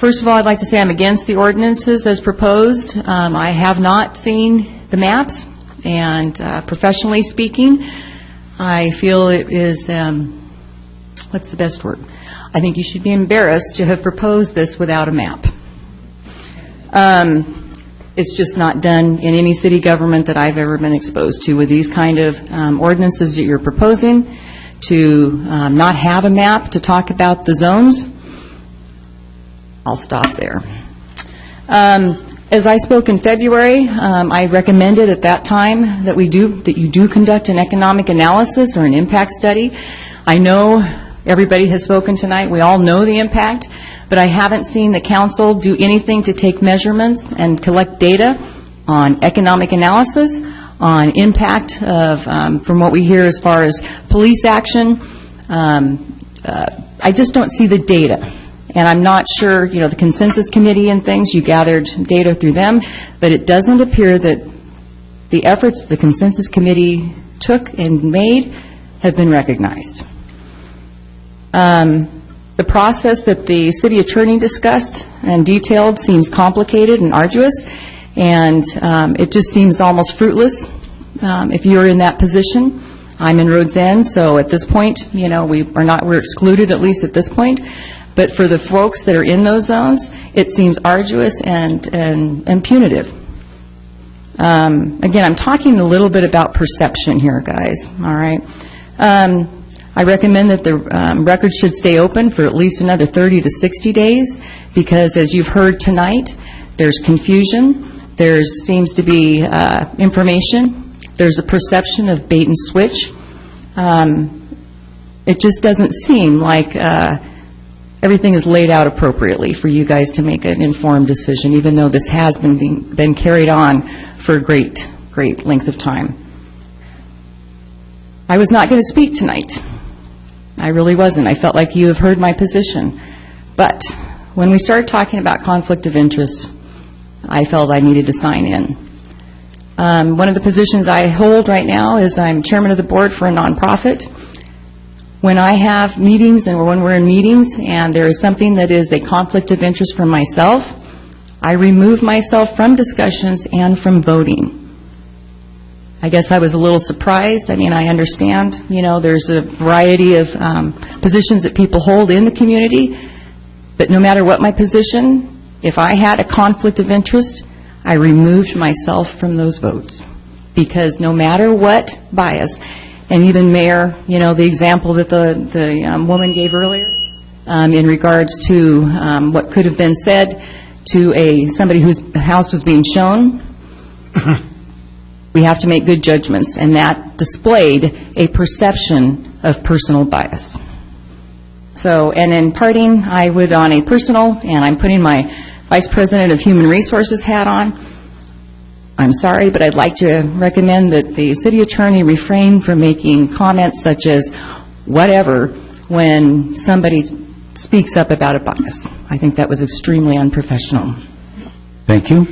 First of all, I'd like to say I'm against the ordinances as proposed. I have not seen the maps, and professionally speaking, I feel it is, what's the best word? I think you should be embarrassed to have proposed this without a map. It's just not done in any city government that I've ever been exposed to with these kind of ordinances that you're proposing. To not have a map to talk about the zones, I'll stop there. As I spoke in February, I recommended at that time that you do conduct an economic analysis or an impact study. I know everybody has spoken tonight. We all know the impact, but I haven't seen the council do anything to take measurements and collect data on economic analysis, on impact of, from what we hear as far as police action. I just don't see the data. And I'm not sure, the consensus committee and things, you gathered data through them, but it doesn't appear that the efforts the consensus committee took and made have been recognized. The process that the city attorney discussed and detailed seems complicated and arduous, and it just seems almost fruitless if you're in that position. I'm in Rhodes End, so at this point, we're excluded, at least at this point. But for the folks that are in those zones, it seems arduous and punitive. Again, I'm talking a little bit about perception here, guys, all right? I recommend that the records should stay open for at least another 30 to 60 days because, as you've heard tonight, there's confusion, there seems to be information, there's a perception of bait and switch. It just doesn't seem like everything is laid out appropriately for you guys to make an informed decision, even though this has been carried on for a great length of time. I was not going to speak tonight. I really wasn't. I felt like you have heard my position. But when we started talking about conflict of interest, I felt I needed to sign in. One of the positions I hold right now is I'm chairman of the board for a nonprofit. When I have meetings and when we're in meetings and there is something that is a conflict of interest for myself, I remove myself from discussions and from voting. I guess I was a little surprised. I mean, I understand, there's a variety of positions that people hold in the community, but no matter what my position, if I had a conflict of interest, I removed myself from those votes. Because no matter what bias, and even Mayor, the example that the woman gave earlier in regards to what could have been said to somebody whose house was being shown, we have to make good judgments, and that displayed a perception of personal bias. So, and in parting, I would, on a personal, and I'm putting my Vice President of Human Resources hat on, I'm sorry, but I'd like to recommend that the city attorney refrain from making comments such as whatever when somebody speaks up about a bias. I think that was extremely unprofessional. Thank you.